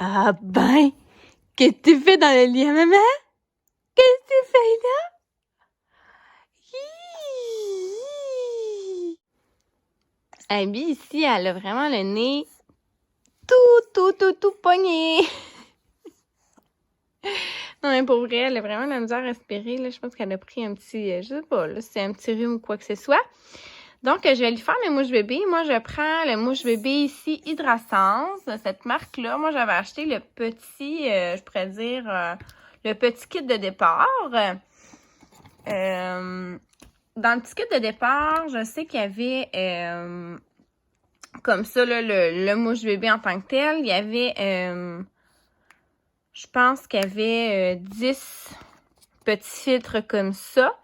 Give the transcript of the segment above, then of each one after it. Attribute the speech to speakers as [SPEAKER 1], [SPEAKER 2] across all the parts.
[SPEAKER 1] Ah ben, qu'est-ce que tu fais dans le lit, hein, maman? Qu'est-ce que tu fais là? Hi! Abby, ici, elle a vraiment le nez tout pogné. Non, mais pour vrai, elle a vraiment la misère à respirer. Là. Je pense qu'elle a pris un petit, je sais pas, là, c'est un petit rhume ou quoi que ce soit. Donc, je vais lui faire le mouche bébé. Moi, je prends le mouche bébé ici, Hydrasense, de cette marque-là. Moi, j'avais acheté le petit, je pourrais dire, le petit kit de départ. Dans le petit kit de départ, je sais qu'il y avait, comme ça, là, le mouche bébé en tant que tel. Il y avait, je pense qu'il y avait 10 petits filtres comme ça.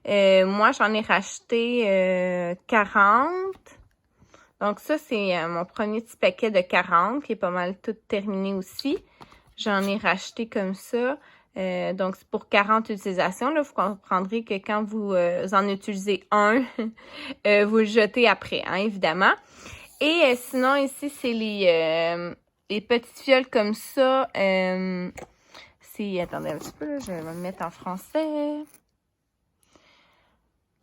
[SPEAKER 1] Moi, j'en ai racheté 40. Donc ça, c'est mon premier petit paquet de 40 qui est pas mal tout terminé aussi. J'en ai racheté comme ça. Donc c'est pour 40 utilisations. Là, vous comprendrez que quand vous en utilisez un, vous le jetez après, hein, évidemment. Et sinon, ici, c'est les petites fioles comme ça. Attendez un petit peu, là, je vais me mettre en français.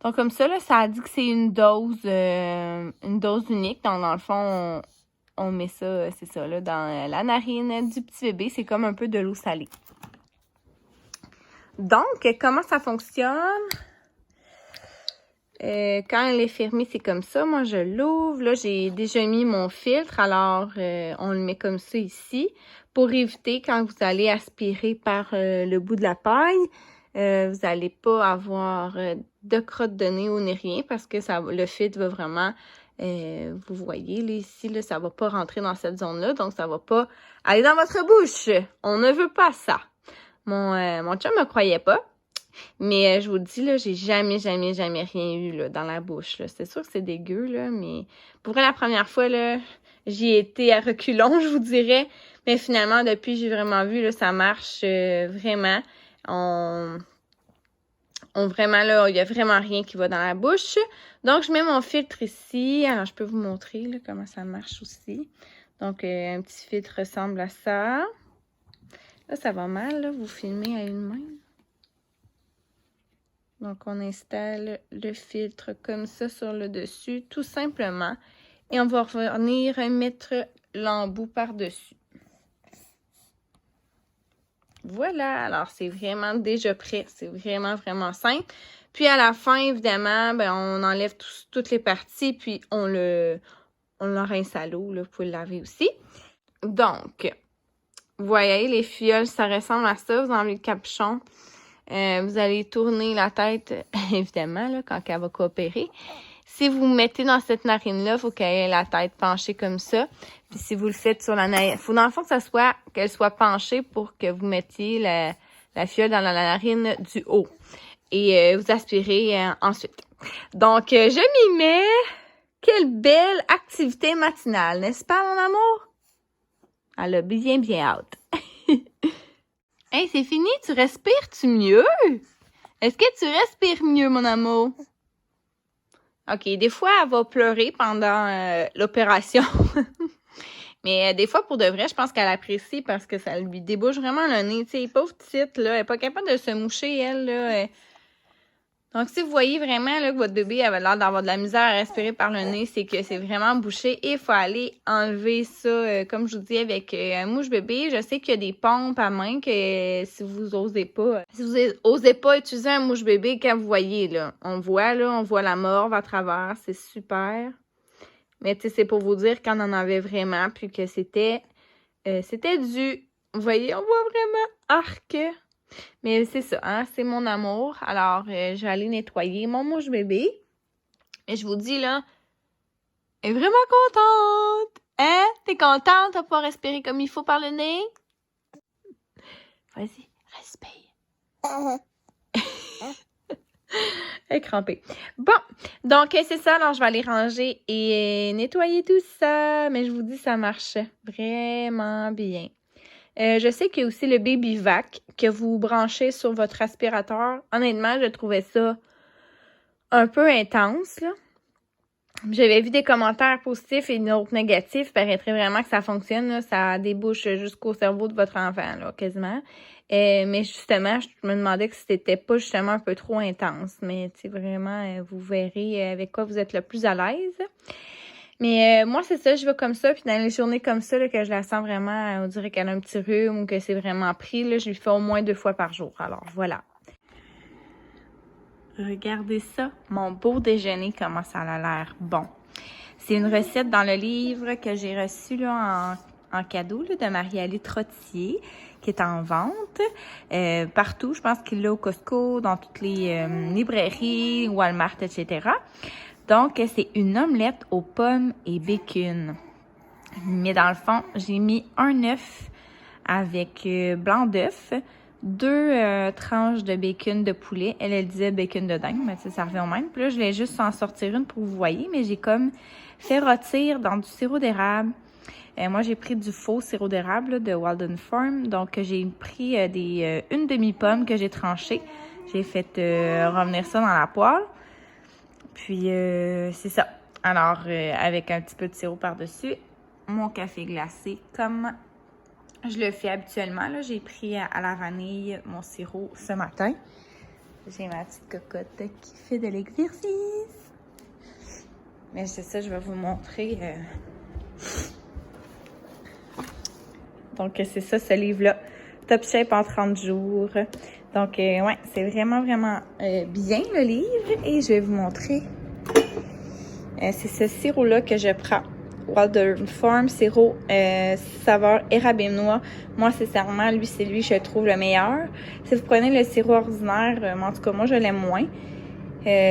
[SPEAKER 1] Donc, comme ça, là, ça a dit que c'est une dose unique. Donc, dans le fond, on met ça, c'est ça, là, dans la narine du petit bébé. C'est comme un peu de l'eau salée. Donc, comment ça fonctionne? Quand elle est fermée, c'est comme ça. Moi, je l'ouvre. Là, j'ai déjà mis mon filtre. Alors, on le met comme ça ici pour éviter quand vous allez aspirer par le bout de la paille. Vous n'allez pas avoir de crotte de nez ou ni rien parce que le filtre va vraiment, vous voyez là, ici, là, ça ne va pas rentrer dans cette zone-là. Donc, ça ne va pas aller dans votre bouche. On ne veut pas ça. Mon chum ne me croyait pas. Mais je vous le dis, là, j'ai jamais rien eu là, dans la bouche. Là. C'est sûr que c'est dégueu, là, mais pour la première fois, là, j'y ai été à reculons, je vous dirais. Mais finalement, depuis, j'ai vraiment vu, là, ça marche vraiment. Vraiment, là, il y a vraiment rien qui va dans la bouche. Donc, je mets mon filtre ici. Alors, je peux vous montrer là, comment ça marche aussi. Donc, un petit filtre ressemble à ça. Là, ça va mal, là, vous filmez à une main. Donc, on installe le filtre comme ça sur le dessus, tout simplement. Et on va venir mettre l'embout par-dessus. Voilà, alors c'est vraiment déjà prêt. C'est vraiment simple. Puis à la fin, évidemment, ben, on enlève toutes les parties, puis on le rince à l'eau. Vous pouvez le laver aussi. Donc, vous voyez, les fioles, ça ressemble à ça. Vous enlevez le capuchon. Vous allez tourner la tête, évidemment, là, quand elle va coopérer. Si vous mettez dans cette narine-là, il faut qu'elle ait la tête penchée comme ça. Puis si vous le faites sur la narine, il faut dans le fond qu'elle soit penchée pour que vous mettiez la fiole dans la narine du haut. Et vous aspirez ensuite. Donc, je m'y mets. Quelle belle activité matinale, n'est-ce pas, mon amour? Elle a bien hâte. Hey, c'est fini? Tu respires-tu mieux? Est-ce que tu respires mieux, mon amour? OK, des fois, elle va pleurer pendant l'opération. Mais des fois, pour de vrai, je pense qu'elle apprécie parce que ça lui débouche vraiment le nez. Tu sais, pauvre petite, là, elle n'est pas capable de se moucher, elle, là. Donc, si vous voyez vraiment là, que votre bébé avait l'air d'avoir de la misère à respirer par le nez, c'est que c'est vraiment bouché et il faut aller enlever ça, comme je vous dis, avec un mouche bébé. Je sais qu'il y a des pompes à main que si vous osez pas utiliser un mouche bébé quand vous voyez, là, on voit la morve à travers, c'est super. Mais tu sais, c'est pour vous dire qu'on en avait vraiment, puis que c'était du, vous voyez, on voit vraiment arc. Mais c'est ça, hein, c'est mon amour. Alors, je vais aller nettoyer mon mouche bébé. Et je vous dis, là, elle est vraiment contente. Hein? T'es contente? T'as pas respiré comme il faut par le nez? Vas-y, respire. Elle est crampée. Bon, donc c'est ça. Alors, je vais aller ranger et nettoyer tout ça. Mais je vous dis, ça marche vraiment bien. Je sais qu'il y a aussi le Baby Vac que vous branchez sur votre aspirateur. Honnêtement, je trouvais ça un peu intense, là. J'avais vu des commentaires positifs et d'autres négatifs. Il paraîtrait vraiment que ça fonctionne, là. Ça débouche jusqu'au cerveau de votre enfant, là, quasiment. Mais justement, je me demandais que c'était pas justement un peu trop intense. Mais tu sais, vraiment, vous verrez avec quoi vous êtes le plus à l'aise. Mais moi, c'est ça, je vais comme ça. Puis dans les journées comme ça, là, que je la sens vraiment, on dirait qu'elle a un petit rhume ou que c'est vraiment pris, là, je lui fais au moins 2 fois par jour. Alors, voilà. Regardez ça, mon beau déjeuner, comment ça a l'air bon. C'est une recette dans le livre que j'ai reçu là, en cadeau là, de Marie-Alie Trottier, qui est en vente partout. Je pense qu'il l'a au Costco, dans toutes les librairies, Walmart, etc. Donc, c'est une omelette aux pommes et bacon. Mais dans le fond, j'ai mis un œuf avec blanc d'œuf, 2 tranches de bacon de poulet. Elle disait bacon de dingue, mais ça revient au même. Puis là, je vais juste en sortir une pour vous voyez, mais j'ai comme fait rôtir dans du sirop d'érable. Moi, j'ai pris du faux sirop d'érable là, de Walden Farm. Donc, j'ai pris une demi-pomme que j'ai tranchée. J'ai fait revenir ça dans la poêle. Puis, c'est ça. Alors, avec un petit peu de sirop par-dessus, mon café glacé comme je le fais habituellement. Là, j'ai pris à la vanille mon sirop ce matin. J'ai ma petite cocotte qui fait de l'exercice. Mais c'est ça, je vais vous montrer. Donc, c'est ça, ce livre-là. Top Shape en 30 jours. Donc, ouais, c'est vraiment, vraiment bien, le livre. Et je vais vous montrer. C'est ce sirop-là que je prends. Walden Farm, sirop saveur érable et noix. Moi, sincèrement, c'est lui, je trouve le meilleur. Si vous prenez le sirop ordinaire, en tout cas, moi, je l'aime moins.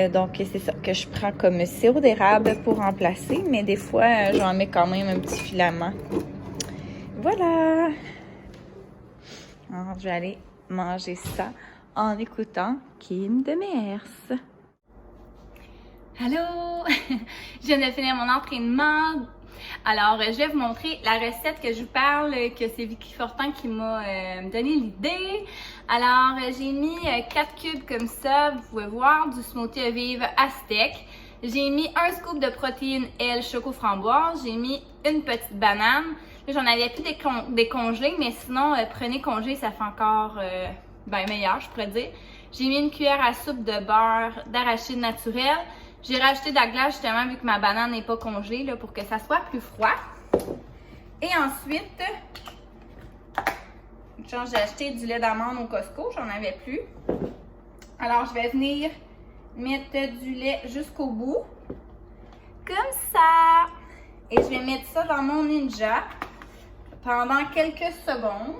[SPEAKER 1] Donc, c'est ça que je prends comme sirop d'érable pour remplacer. Mais des fois, j'en mets quand même un petit filament. Voilà! Alors, je vais aller manger ça en écoutant Kim Demers.
[SPEAKER 2] Allô! Je viens de finir mon entraînement. Alors, je vais vous montrer la recette que je vous parle, que c'est Vicky Fortin qui m'a donné l'idée. Alors, j'ai mis 4 cubes comme ça, vous pouvez voir, du smoothie à vivre aztèque. J'ai mis un scoop de protéines L choco framboise. J'ai mis une petite banane. Là, j'en avais plus décongelé, mais sinon, prenez congé, ça fait encore ben meilleur, je pourrais dire. J'ai mis une cuillère à soupe de beurre d'arachide naturel. J'ai rajouté de la glace justement vu que ma banane n'est pas congelée là, pour que ça soit plus froid. Et ensuite, j'ai acheté du lait d'amande au Costco, j'en avais plus. Alors je vais venir mettre du lait jusqu'au bout, comme ça. Et je vais mettre ça dans mon Ninja pendant quelques secondes.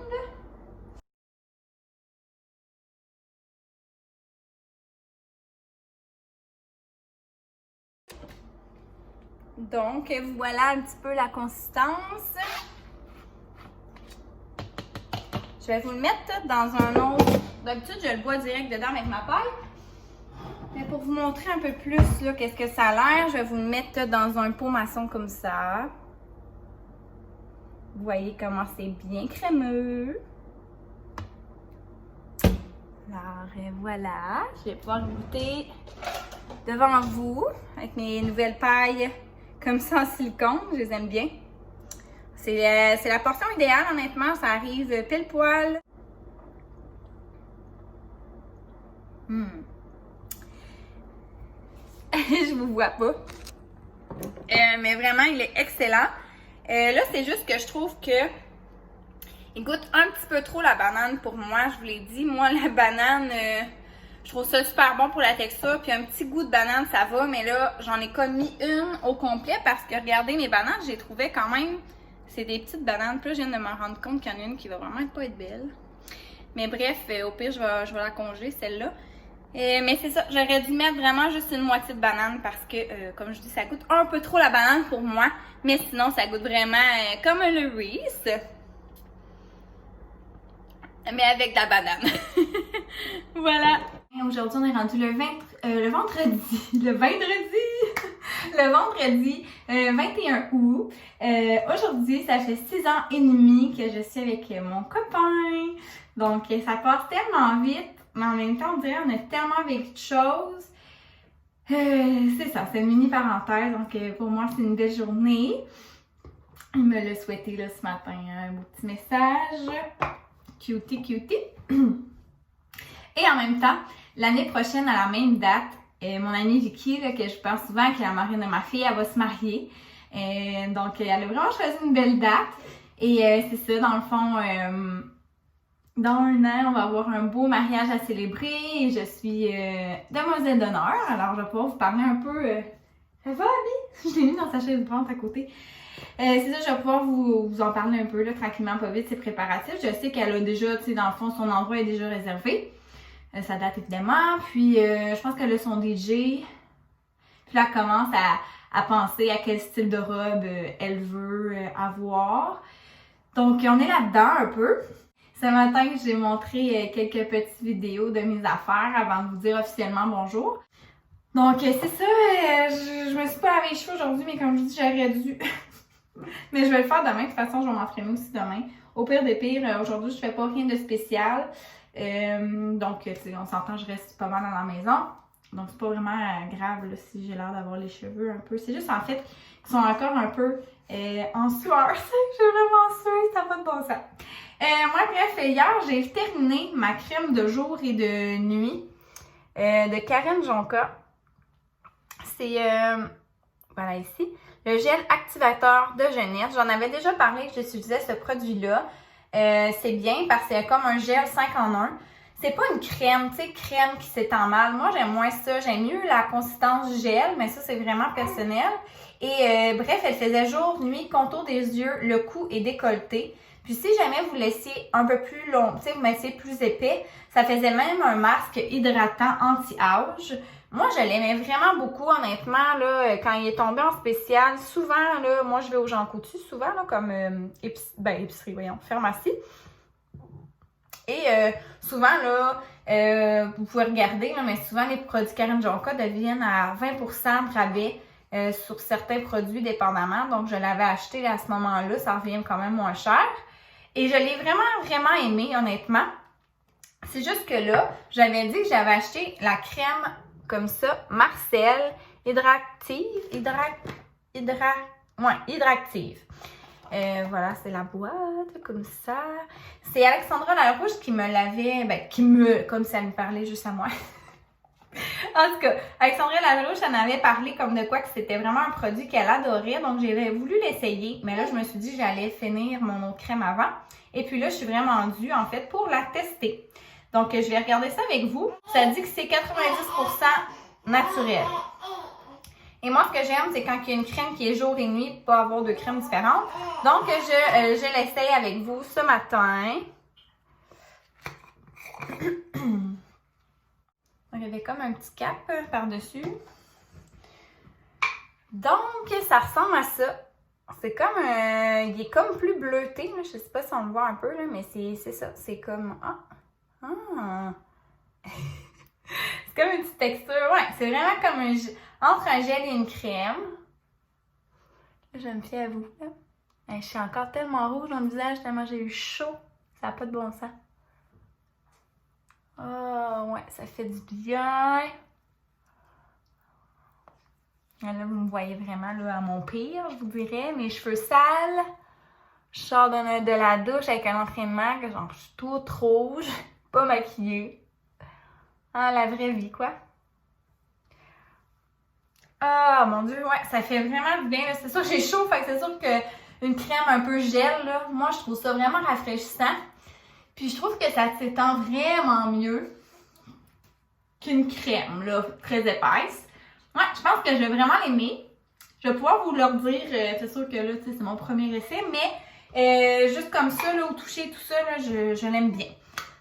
[SPEAKER 2] Donc, voilà un petit peu la consistance. Je vais vous le mettre dans un autre. D'habitude, je le bois direct dedans avec ma paille. Mais pour vous montrer un peu plus qu'est-ce que ça a l'air, je vais vous le mettre dans un pot maçon comme ça. Vous voyez comment c'est bien crémeux. Alors, voilà. Je vais pouvoir goûter devant vous avec mes nouvelles pailles comme ça en silicone, je les aime bien. C'est la portion idéale, honnêtement, ça arrive pile poil. Je vous vois pas. Mais vraiment, il est excellent. Là, c'est juste que je trouve que il goûte un petit peu trop la banane pour moi, je vous l'ai dit. Moi, la banane, je trouve ça super bon pour la texture. Puis un petit goût de banane, ça va. Mais là, j'en ai comme mis une au complet parce que regardez mes bananes, j'ai trouvé quand même. C'est des petites bananes. Puis là, je viens de me rendre compte qu'il y en a une qui va vraiment pas être belle. Mais bref, au pire, je vais la congeler, celle-là. Mais c'est ça, j'aurais dû mettre vraiment juste une moitié de banane parce que, comme je dis, ça goûte un peu trop la banane pour moi. Mais sinon, ça goûte vraiment comme un Reese. Mais avec de la banane. Voilà. Aujourd'hui, on est rendu le vendredi 21 août. Aujourd'hui, ça fait 6 ans et demi que je suis avec mon copain. Donc, ça passe tellement vite, mais en même temps, on dirait qu'on a tellement vécu de choses C'est ça, c'est une mini parenthèse. Donc, pour moi, c'est une belle journée. Il me l'a souhaité là, ce matin, un beau petit message. Cutie, cutie. Et en même temps, l'année prochaine, à la même date, mon amie Vicky, là, que je pense souvent, qui est la marraine de ma fille, elle va se marier. Donc, elle a vraiment choisi une belle date. Et c'est ça, dans le fond, dans 1 an, on va avoir un beau mariage à célébrer. Et je suis demoiselle d'honneur. Alors, je vais pouvoir vous parler un peu... Ça va, Abby? Je l'ai mis dans sa chaise vente à côté. C'est ça, je vais pouvoir vous en parler un peu, là, tranquillement, pas vite, ses préparatifs. Je sais qu'elle a déjà, tu sais, dans le fond, son endroit est déjà réservé. Ça date évidemment. Puis, je pense qu'elle a son DJ. Puis là, elle commence à penser à quel style de robe elle veut avoir. Donc, on est là-dedans un peu. Ce matin, j'ai montré quelques petites vidéos de mes affaires avant de vous dire officiellement bonjour. Donc, c'est ça. Je me suis pas lavé les cheveux aujourd'hui, mais comme je dis, j'aurais dû. Mais je vais le faire demain. De toute façon, je vais m'entraîner aussi demain. Au pire des pires, aujourd'hui, je fais pas rien de spécial. Donc, on s'entend, je reste pas mal dans la maison. Donc, c'est pas vraiment grave là, si j'ai l'air d'avoir les cheveux un peu. C'est juste en fait qu'ils sont encore un peu en sueur. J'ai vraiment sué, ça n'a pas de bon sens. Moi, bref, hier, j'ai terminé ma crème de jour et de nuit de Karen Jonka. C'est, voilà ici, le gel activateur de jeunesse. J'en avais déjà parlé que j'utilisais ce produit-là. C'est bien parce que c'est comme un gel 5 en 1. C'est pas une crème, tu sais, crème qui s'étend mal. Moi, j'aime moins ça. J'aime mieux la consistance du gel, mais ça, c'est vraiment personnel. Et bref, elle faisait jour, nuit, contour des yeux, le cou et décolleté. Puis si jamais vous laissiez un peu plus long, tu sais, vous mettiez plus épais, ça faisait même un masque hydratant anti-âge. Moi, je l'aimais vraiment beaucoup, honnêtement, là, quand il est tombé en spécial. Souvent, là, moi, je vais au Jean Coutu, souvent, là, comme épicerie, voyons, pharmacie. Et souvent, là, vous pouvez regarder, là, mais souvent, les produits Karen Jonka deviennent à 20% de rabais sur certains produits, dépendamment. Donc, je l'avais acheté là, à ce moment-là, ça revient quand même moins cher. Et je l'ai vraiment, vraiment aimé, honnêtement. C'est juste que là, j'avais dit que j'avais acheté la crème comme ça, Marcel, hydractive. Voilà, c'est la boîte, comme ça. C'est Alexandra Larouche qui me l'avait, comme ça me parlait juste à moi. En tout cas, Alexandra Larouche en avait parlé comme de quoi que c'était vraiment un produit qu'elle adorait. Donc, j'ai voulu l'essayer. Mais là, je me suis dit que j'allais finir mon eau de crème avant. Et puis là, je suis vraiment due, en fait, pour la tester. Donc, je vais regarder ça avec vous. Ça dit que c'est 90% naturel. Et moi, ce que j'aime, c'est quand il y a une crème qui est jour et nuit, pas avoir de crème différente. Donc, je l'essaye avec vous ce matin. Donc, il y avait comme un petit cap par-dessus. Donc, ça ressemble à ça. C'est comme, il est comme plus bleuté, là. Je sais pas si on le voit un peu, là, mais c'est ça. C'est comme, c'est comme une petite texture. Ouais, c'est vraiment comme entre un gel et une crème. Là, je me fie à vous, là. Je suis encore tellement rouge dans le visage, tellement j'ai eu chaud. Ça n'a pas de bon sens. Oh, ouais, ça fait du bien. Là, vous me voyez vraiment là, à mon pire, je vous dirais. Mes cheveux sales. Je sors de la douche avec un entraînement que genre, je suis toute rouge, pas maquillée. Ah, la vraie vie, quoi. Ah, mon Dieu, ouais, ça fait vraiment du bien. C'est sûr que j'ai chaud, fait que c'est sûr qu'une crème un peu gel, là, moi, je trouve ça vraiment rafraîchissant. Puis je trouve que ça s'étend vraiment mieux qu'une crème, là, très épaisse. Ouais, je pense que je vais vraiment l'aimer. Je vais pouvoir vous le redire, c'est sûr que là, c'est mon premier essai, mais juste comme ça, là, au toucher, tout ça, là, je l'aime bien.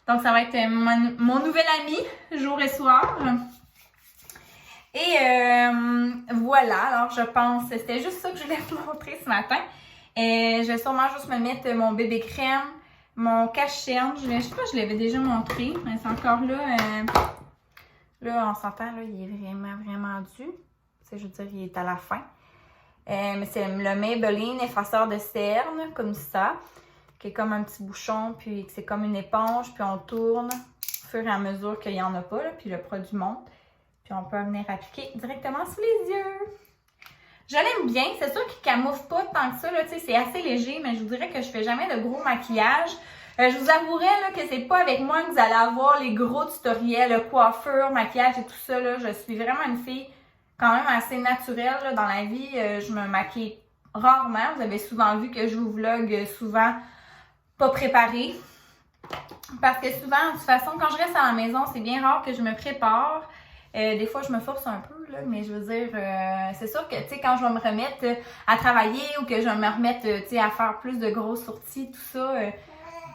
[SPEAKER 2] Donc, ça va être mon nouvel ami, jour et soir. Et voilà, alors je pense, c'était juste ça que je voulais vous montrer ce matin. Je vais sûrement juste me mettre mon bébé crème, mon cache-cerne. Je sais pas, je l'avais déjà montré, mais c'est encore là. Là, on s'entend, là, il est vraiment, vraiment dû. Je veux dire, il est à la fin. Mais c'est le Maybelline effaceur de cerne, comme ça, qui est comme un petit bouchon, puis c'est comme une éponge, puis on tourne au fur et à mesure qu'il n'y en a pas, là, puis le produit monte. Puis Puis on peut venir appliquer directement sous les yeux. Je l'aime bien. C'est sûr qu'il camoufle pas tant que ça. Là, c'est assez léger, mais je vous dirais que je fais jamais de gros maquillage. Je vous avouerais là, que c'est pas avec moi que vous allez avoir les gros tutoriels, coiffure, maquillage et tout ça. Là. Je suis vraiment une fille quand même assez naturelle là, dans la vie. Je me maquille rarement. Vous avez souvent vu que je vous vlog souvent pas préparée. Parce que souvent, de toute façon, quand je reste à la maison, c'est bien rare que je me prépare. Des fois, je me force un peu, là, mais je veux dire, c'est sûr que, tu sais, quand je vais me remettre à travailler ou que je vais me remettre, tu sais, à faire plus de grosses sorties, tout ça,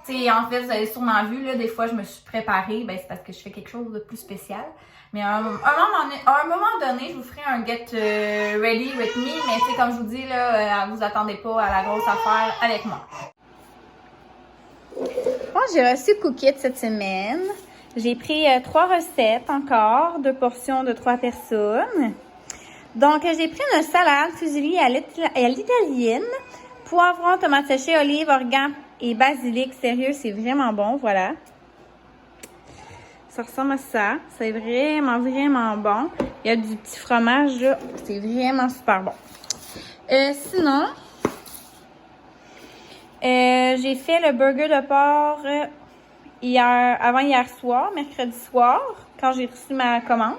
[SPEAKER 2] tu sais, en fait, vous avez sûrement vu, là, des fois, je me suis préparée, ben c'est parce que je fais quelque chose de plus spécial. Mais à un moment donné, je vous ferai un get ready with me, mais tu sais, comme je vous dis, là, vous attendez pas à la grosse affaire avec moi.
[SPEAKER 1] Bon, j'ai reçu Cookit cette semaine. J'ai pris 3 recettes encore, 2 portions de 3 personnes. Donc, j'ai pris une salade fusilli à l'italienne, poivron, tomate séchée, olive, origan et basilic. Sérieux, c'est vraiment bon, voilà. Ça ressemble à ça. C'est vraiment, vraiment bon. Il y a du petit fromage, là. C'est vraiment super bon. Sinon, j'ai fait le burger de porc avant hier soir, mercredi soir, quand j'ai reçu ma commande.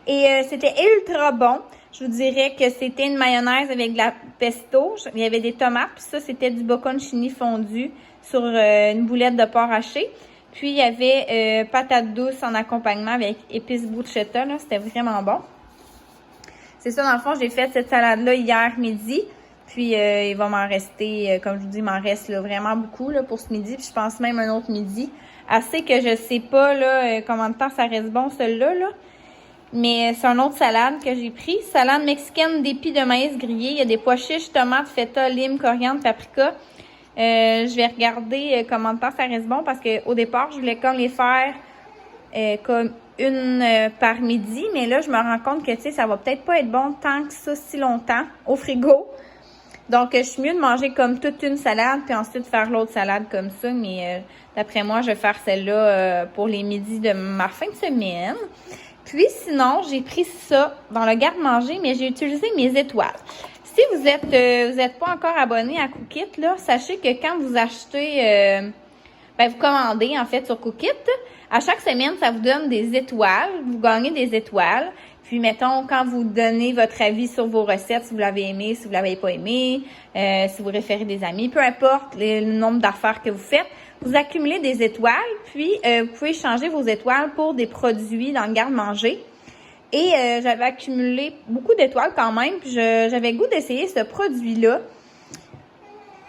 [SPEAKER 1] Et c'était ultra bon. Je vous dirais que c'était une mayonnaise avec de la pesto. Il y avait des tomates, puis ça, c'était du bocconcini fondu sur une boulette de porc haché. Puis, il y avait patates douces en accompagnement avec épices bruschetta. C'était vraiment bon. C'est ça, dans le fond, j'ai fait cette salade-là hier midi. Puis, il va m'en rester, comme je vous dis, il m'en reste là, vraiment beaucoup là, pour ce midi. Puis, je pense même un autre midi. Assez que je sais pas là, combien de temps ça reste bon, celui-là. Là. Mais c'est une autre salade que j'ai pris. Salade mexicaine d'épis de maïs grillé. Il y a des pois chiches, tomates, feta, lime, coriandre, paprika. Je vais regarder combien de temps ça reste bon parce qu'au départ, je voulais comme les faire comme une par midi. Mais là, je me rends compte que, tu sais, ça va peut-être pas être bon tant que ça si longtemps au frigo. Donc, je suis mieux de manger comme toute une salade puis ensuite faire l'autre salade comme ça. Mais d'après moi, je vais faire celle-là pour les midis de ma fin de semaine. Puis sinon, j'ai pris ça dans le garde-manger, mais j'ai utilisé mes étoiles. Si vous êtes pas encore abonné à Cookit, là, sachez que quand vous achetez, vous commandez en fait sur Cookit, à chaque semaine, ça vous donne des étoiles. Vous gagnez des étoiles. Puis, mettons, quand vous donnez votre avis sur vos recettes, si vous l'avez aimé, si vous l'avez pas aimé, si vous référez des amis, peu importe le nombre d'affaires que vous faites, vous accumulez des étoiles, puis vous pouvez changer vos étoiles pour des produits dans le garde-manger. Et j'avais accumulé beaucoup d'étoiles quand même, puis j'avais le goût d'essayer ce produit-là.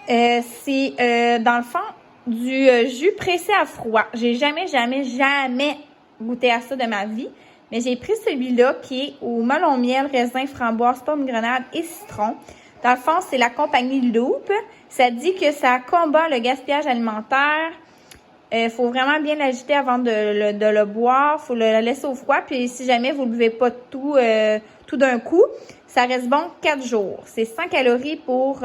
[SPEAKER 1] C'est, dans le fond, du jus pressé à froid. J'ai jamais goûté à ça de ma vie. Mais j'ai pris celui-là qui est au melon miel, raisin, framboise, pomme grenade et citron. Dans le fond, c'est la compagnie Loop. Ça dit que ça combat le gaspillage alimentaire. Faut vraiment bien l'agiter avant de le boire. Faut le laisser au froid. Puis si jamais vous ne buvez pas tout d'un coup, ça reste bon 4 jours. C'est 100 calories pour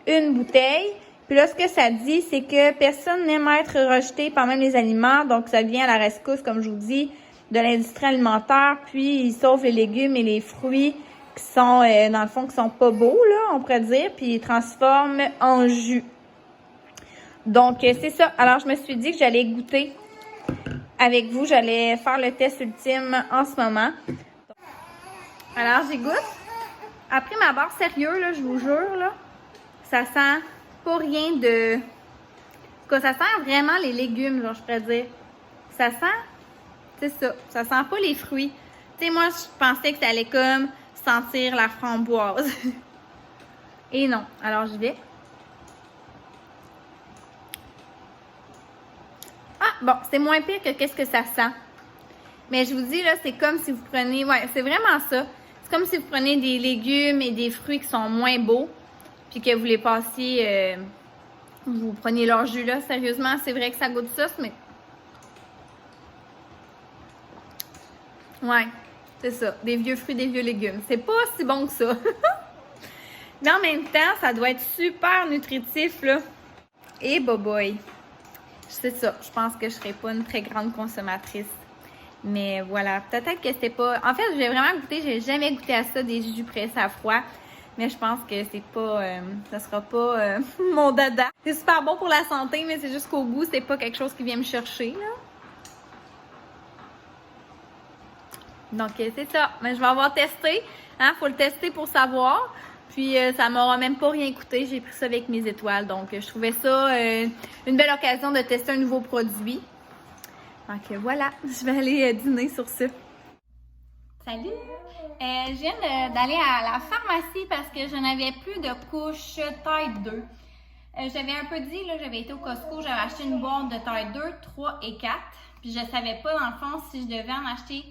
[SPEAKER 1] une bouteille. Puis là, ce que ça dit, c'est que personne n'aime être rejeté par même les aliments. Donc, ça vient à la rescousse, comme je vous dis, de l'industrie alimentaire, puis il sauve les légumes et les fruits qui sont, dans le fond, qui sont pas beaux, là, on pourrait dire, puis il transforme en jus. Donc, c'est ça. Alors, je me suis dit que j'allais goûter avec vous. J'allais faire le test ultime en ce moment. Alors, j'y goûte. Après ma barre sérieux, là, je vous jure, là, ça sent pas rien de... En tout cas, ça sent vraiment les légumes, genre, je pourrais dire. Ça sent... C'est ça. Ça sent pas les fruits. Tu sais, moi, je pensais que ça allait comme sentir la framboise. Et non. Alors, j'y vais. Ah, bon, c'est moins pire que qu'est-ce que ça sent. Mais je vous dis, là, c'est comme si vous prenez... Ouais, c'est vraiment ça. C'est comme si vous prenez des légumes et des fruits qui sont moins beaux, puis que vous les passiez... vous preniez leur jus, là. Sérieusement, c'est vrai que ça goûte ça, mais... Ouais, c'est ça. Des vieux fruits, des vieux légumes. C'est pas si bon que ça. Mais en même temps, ça doit être super nutritif, là. Et boy. C'est ça. Je pense que je serai pas une très grande consommatrice.
[SPEAKER 2] Mais voilà, peut-être que c'était pas... En fait, j'ai vraiment goûté, j'ai jamais goûté à ça, des jus pressés à froid. Mais je pense que c'est pas... ça sera pas mon dada. C'est super bon pour la santé, mais c'est juste qu'au goût, c'est pas quelque chose qui vient me chercher, là. Donc, c'est ça. Mais je vais avoir testé. Hein, faut le tester pour savoir. Puis, ça m'aura même pas rien coûté. J'ai pris ça avec mes étoiles. Donc, je trouvais ça une belle occasion de tester un nouveau produit. Donc, voilà. Je vais aller dîner sur ça. Salut! Je viens d'aller à la pharmacie parce que je n'avais plus de couche taille 2. J'avais un peu dit, là, j'avais été au Costco, j'avais acheté une boîte de taille 2, 3 et 4. Puis je savais pas, dans le fond, si je devais en acheter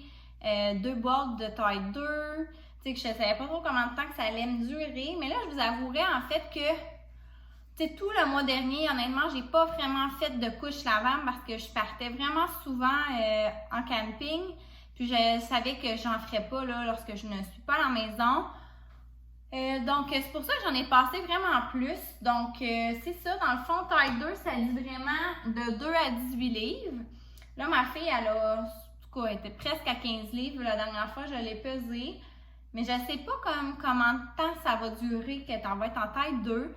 [SPEAKER 2] 2 boîtes de taille 2. Tu sais, que je savais pas trop combien de temps que ça allait me durer. Mais là, je vous avouerai en fait que, tu sais, tout le mois dernier, honnêtement, j'ai pas vraiment fait de couche lavable parce que je partais vraiment souvent en camping. Puis je savais que j'en ferais pas là lorsque je ne suis pas à la maison. Donc, c'est pour ça que j'en ai passé vraiment plus. Donc, c'est ça. Dans le fond, taille 2, ça dit vraiment de 2 à 18 livres. Là, ma fille, elle a, en tout cas, elle était presque à 15 livres la dernière fois. Je l'ai pesée. Mais je sais pas comment de temps ça va durer, que t'en vas être en taille 2.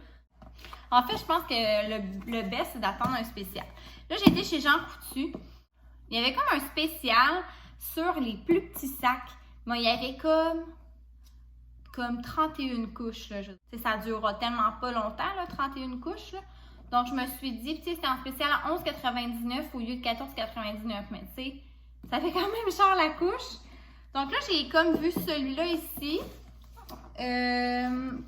[SPEAKER 2] En fait, je pense que le best, c'est d'attendre un spécial. Là, j'ai été chez Jean Coutu. Il y avait comme un spécial sur les plus petits sacs. Bon, il y avait comme 31 couches. Là. Ça durera tellement pas longtemps, là, 31 couches. Là. Donc, je me suis dit, tu sais, c'était en spécial à 11,99 au lieu de 14,99. Mais tu sais, ça fait quand même cher la couche. Donc là, j'ai comme vu celui-là ici,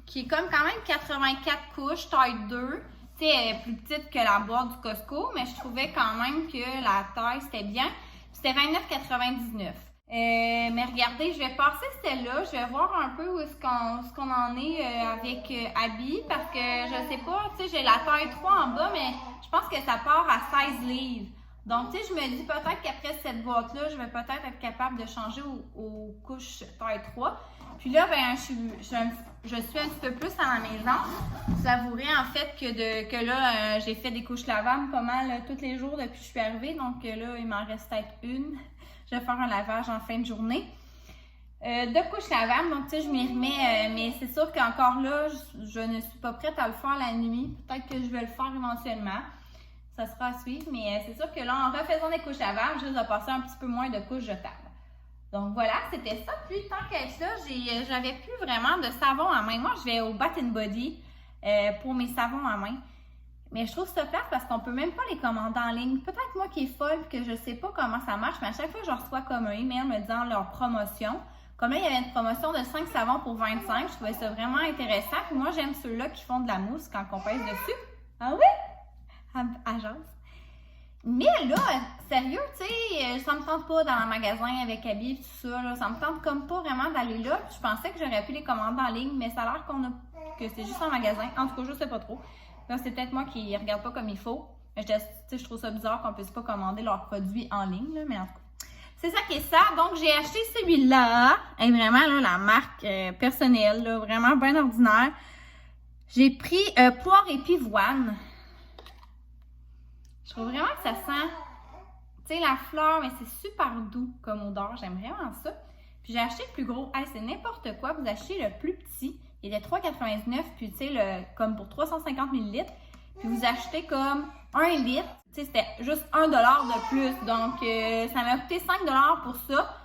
[SPEAKER 2] qui est comme quand même 84 couches, taille 2. Tu sais, elle est plus petite que la boîte du Costco, mais je trouvais quand même que la taille, c'était bien. C'était 29,99. Mais regardez, je vais passer celle-là. Je vais voir un peu où est-ce qu'on en est avec Abby, parce que je sais pas, tu sais, j'ai la taille 3 en bas, mais je pense que ça part à 16 livres. Donc, tu sais, je me dis peut-être qu'après cette boîte-là, je vais peut-être être capable de changer aux couches taille 3. Puis là, ben, je suis un petit peu plus à la maison. Vous avouerez en fait que là, j'ai fait des couches lavables pas mal tous les jours depuis que je suis arrivée. Donc là, il m'en reste peut-être une. Je vais faire un lavage en fin de journée. De couches lavables, donc tu sais, je m'y remets. Mais c'est sûr qu'encore là, je ne suis pas prête à le faire la nuit. Peut-être que je vais le faire éventuellement. Ça sera à suivre, mais c'est sûr que là, en refaisant des couches lavables, juste de passer un petit peu moins de couches jetables. Donc voilà, c'était ça. Puis tant qu'être là, j'avais plus vraiment de savon à main. Moi, je vais au Bath & Body pour mes savons à main. Mais je trouve ça plate parce qu'on peut même pas les commander en ligne. Peut-être moi qui est folle que je sais pas comment ça marche, mais à chaque fois, je reçois comme un email me disant leur promotion. Comme là, il y avait une promotion de 5 savons pour 25. Je trouvais ça vraiment intéressant. Puis moi, j'aime ceux-là qui font de la mousse quand on pèse dessus. Ah oui? Agence. Mais là, sérieux, tu sais, ça me tente pas dans le magasin avec Abby et tout ça, là, ça me tente comme pas vraiment d'aller là. Puis je pensais que j'aurais pu les commander en ligne, mais ça a l'air que c'est juste en magasin. En tout cas, je sais pas trop. Là, c'est peut-être moi qui regarde pas comme il faut. Mais je trouve ça bizarre qu'on puisse pas commander leurs produits en ligne, là, mais en tout cas. C'est ça qui est ça. Donc, j'ai acheté celui-là. Et vraiment, là, la marque personnelle, là, vraiment bien ordinaire. J'ai pris poire et pivoine. Je trouve vraiment que ça sent, tu sais, la fleur, mais c'est super doux comme odeur. J'aime vraiment ça. Puis j'ai acheté le plus gros. Hey, c'est n'importe quoi. Vous achetez le plus petit. Il est 3,99. Puis tu sais, comme pour 350 ml. Puis vous achetez comme 1 litre. Tu sais, c'était juste 1 $ de plus. Donc, ça m'a coûté 5 $ pour ça.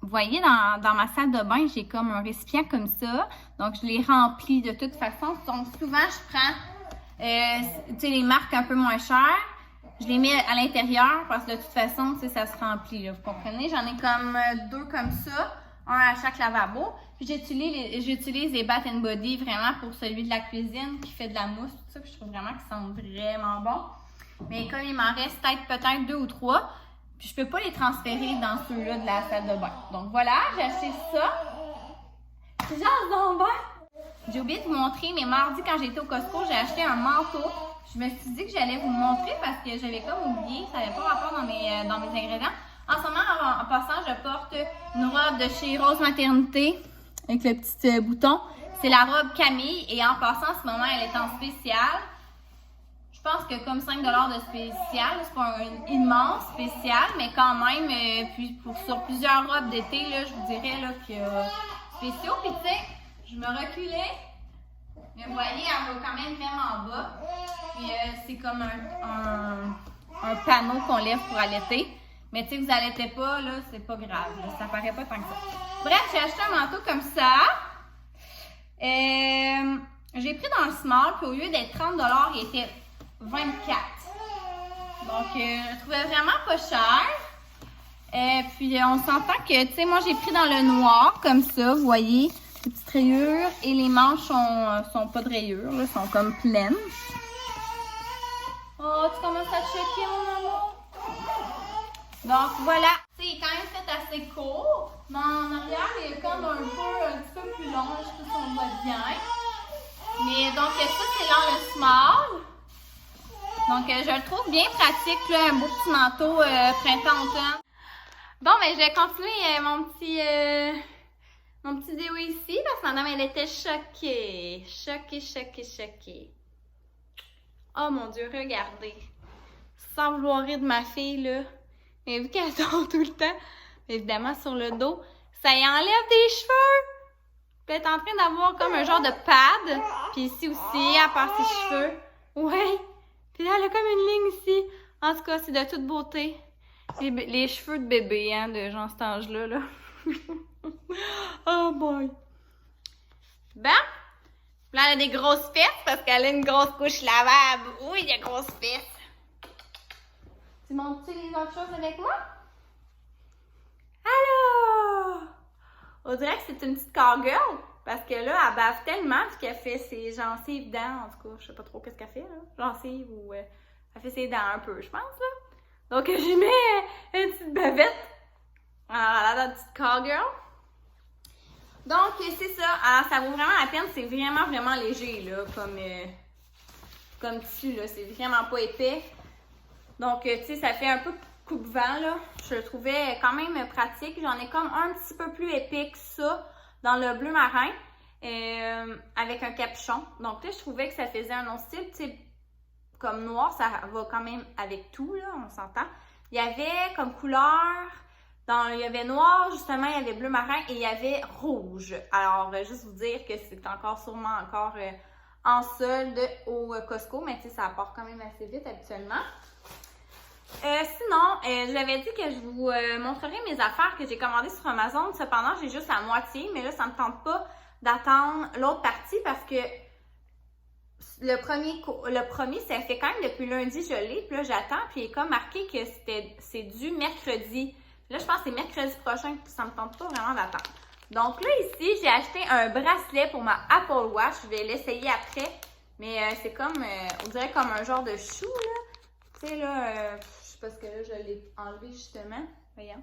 [SPEAKER 2] Vous voyez, dans ma salle de bain, j'ai comme un récipient comme ça. Donc, je l'ai rempli de toute façon. Donc, souvent, je prends tu sais, les marques un peu moins chères, je les mets à l'intérieur parce que de toute façon, tu sais, ça se remplit, là, vous comprenez? J'en ai comme 2 comme ça, un à chaque lavabo. Puis j'utilise les Bath & Body vraiment pour celui de la cuisine qui fait de la mousse, tout ça. Puis je trouve vraiment qu'ils sont vraiment bons. Mais comme il m'en reste peut-être 2 ou 3, puis je peux pas les transférer dans ceux-là de la salle de bain. Donc voilà, j'ai acheté ça. C'est genre dans le bain. J'ai oublié de vous montrer, mais mardi, quand j'étais au Costco, j'ai acheté un manteau. Je me suis dit que j'allais vous le montrer parce que j'avais comme oublié, ça n'avait pas rapport dans mes ingrédients. En ce moment, en passant, je porte une robe de chez Rose Maternité avec le petit bouton. C'est la robe Camille et en passant, en ce moment, elle est en spécial. Je Je pense que comme 5 de spécial, c'est pas un immense spécial, mais quand même, puis sur plusieurs robes d'été, là, je vous dirais là, qu'il y a spéciaux. Puis tu sais, je me reculais, mais vous voyez, elle va quand même vraiment bas. Puis c'est comme un panneau qu'on lève pour allaiter. Mais tu sais, vous allaitez pas, là, c'est pas grave, là, ça paraît pas tant que ça. Bref, j'ai acheté un manteau comme ça. J'ai pris dans le small, puis au lieu d'être 30 $, il était 24. Donc, je trouvais vraiment pas cher. Puis, on s'entend que, tu sais, moi, j'ai pris dans le noir, comme ça, vous voyez, les petites rayures. Et les manches sont pas de rayures, là, sont comme pleines. Oh, tu commences à te choquer, mon amour. Donc, voilà. Tu sais, il est quand même fait assez court. Mais en arrière, il est comme un petit peu plus long, je sais pas si on le voit bien. Mais donc, ça, c'est dans le small. Donc, je le trouve bien pratique, là, un beau petit manteau printemps-automne. Bon, mais je vais continuer mon petit vidéo ici parce que madame, elle était choquée. Choquée. Oh mon Dieu, regardez. Sans vouloir rire de ma fille, là. Mais vu qu'elle sort tout le temps, évidemment, sur le dos, ça y enlève des cheveux. Puis elle est en train d'avoir comme un genre de pad. Puis ici aussi, à part ses cheveux. Ouais. Puis là, elle a comme une ligne ici. En tout cas, c'est de toute beauté. Les cheveux de bébé, hein, de genre cet âge-là, là. Oh boy. Bon. Là, elle a des grosses fesses parce qu'elle a une grosse couche lavable. Oui, il y a grosses fesses. Tu montres-tu les autres choses avec moi? Alors! On dirait que c'est une petite cowgirl. Parce que là, elle bave tellement qu'elle fait ses gencives dents. En tout cas, je sais pas trop qu'est-ce qu'elle fait, là. Gencives ou... elle fait ses dents un peu, je pense, là. Donc, j'ai mis une petite bavette. Alors, elle a la petite cowgirl. Donc, c'est ça. Alors, ça vaut vraiment la peine. C'est vraiment, vraiment léger, là, comme tissu, là. C'est vraiment pas épais. Donc, tu sais, ça fait un peu coupe-vent, là. Je le trouvais quand même pratique. J'en ai comme un petit peu plus épais que ça dans le bleu marin avec un capuchon. Donc, là, je trouvais que ça faisait un autre style, tu sais, comme noir, ça va quand même avec tout, là, on s'entend. Il y avait comme couleur... il y avait noir, justement, il y avait bleu marin et il y avait rouge. Alors, juste vous dire que c'est sûrement encore en solde au Costco, mais tu sais, ça part quand même assez vite habituellement. Sinon, j'avais dit que je vous montrerai mes affaires que j'ai commandées sur Amazon. Cependant, j'ai juste la moitié, mais là, ça ne me tente pas d'attendre l'autre partie parce que le premier, ça fait quand même depuis lundi, je l'ai, puis là, j'attends, puis il est comme marqué que c'est dû mercredi. Là, je pense que c'est mercredi prochain, puis ça me tente pas vraiment d'attendre. Donc là, ici, j'ai acheté un bracelet pour ma Apple Watch. Je vais l'essayer après, mais c'est comme, on dirait comme un genre de chou, là. Tu sais, là, je sais pas ce que là, je l'ai enlevé justement. Voyons.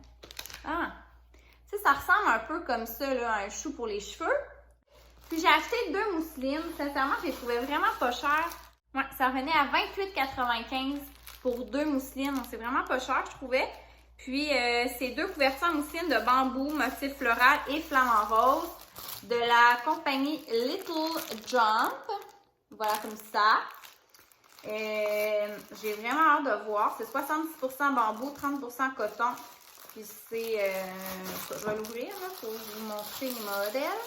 [SPEAKER 2] Ah! Tu sais, ça ressemble un peu comme ça, là, un chou pour les cheveux. Puis j'ai acheté 2 mousselines. Sincèrement, je les trouvais vraiment pas chères. Ouais, ça revenait à 28,95 pour 2 mousselines. Donc, c'est vraiment pas cher, je trouvais. Puis, c'est 2 couvertures en mousseline de bambou, motif floral et flamant rose de la compagnie Little Jump. Voilà, comme ça. J'ai vraiment hâte de voir. C'est 70% bambou, 30% coton. Puis, c'est... je vais l'ouvrir là, pour vous montrer les modèles.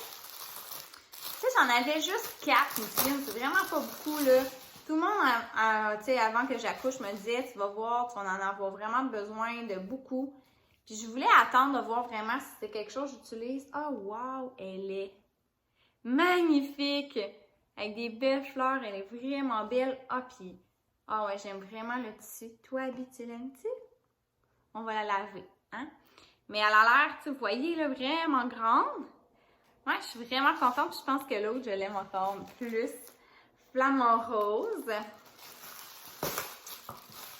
[SPEAKER 2] Tu sais, j'en avais juste 4 mousselines. C'est vraiment pas beaucoup, là. Tout le monde, tu sais, avant que j'accouche, me disait, tu vas voir, tu vas en avoir vraiment besoin de beaucoup. Puis je voulais attendre de voir vraiment si c'est quelque chose que j'utilise. Oh, wow, elle est magnifique! Avec des belles fleurs, elle est vraiment belle. Ah, puis, ah ouais, j'aime vraiment le tissu. Toi, Habitilène, tu sais? On va la laver, hein? Mais elle a l'air, tu sais, vous voyez, là, vraiment grande. Ouais, je suis vraiment contente. Je pense que l'autre, je l'aime encore plus. Flamant rose.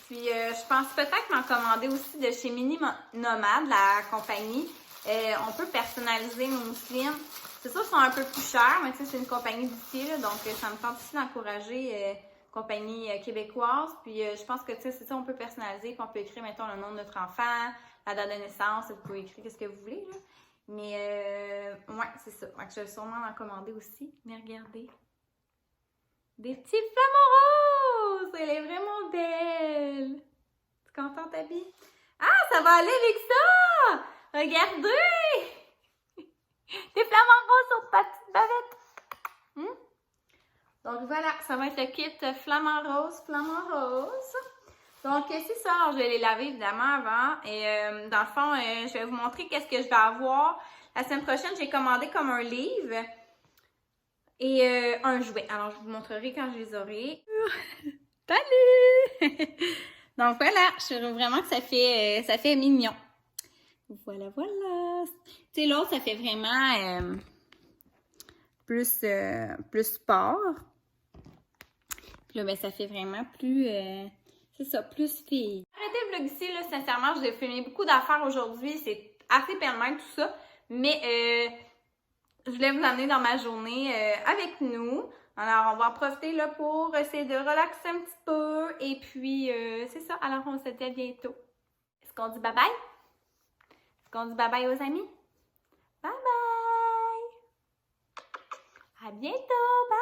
[SPEAKER 2] Puis, je pense peut-être m'en commander aussi de chez Mini Nomade, la compagnie. On peut personnaliser nos mousselines. C'est sûr qu'ils sont un peu plus chers, mais tu sais, c'est une compagnie d'ici, là, donc ça me tente aussi d'encourager compagnie québécoise. Puis, je pense que, tu sais, c'est ça, on peut personnaliser, puis on peut écrire, mettons, le nom de notre enfant, la date de naissance, vous pouvez écrire ce que vous voulez, là. Mais, ouais, c'est ça. Donc, je vais sûrement en commander aussi. Mais regardez. Des petits flamants rose! Elle est vraiment belle! Tu es contente, Abby? Ah, ça va aller avec ça! Regardez! Des flamants roses sur ta petite bavette! Donc voilà, ça va être le kit flamant rose. Donc c'est ça, alors je vais les laver évidemment avant. Et dans le fond, je vais vous montrer qu'est-ce que je vais avoir. La semaine prochaine, j'ai commandé comme un livre et un jouet. Alors je vous montrerai quand je les aurai. Salut! Donc voilà, je trouve vraiment que ça fait mignon. Voilà. Tu sais, l'autre, ça fait vraiment plus sport. Puis là, ben, ça fait vraiment plus, c'est ça, plus fille. Arrêtez le vlog ici, là, sincèrement, je vais filmer beaucoup d'affaires aujourd'hui. C'est assez pêle-mêle tout ça. Mais je voulais vous amener dans ma journée avec nous. Alors, on va en profiter là pour essayer de relaxer un petit peu. Et puis, c'est ça. Alors, on se dit à bientôt. Est-ce qu'on dit bye-bye? Est-ce qu'on dit bye-bye aux amis? Bye-bye! À bientôt! Bye!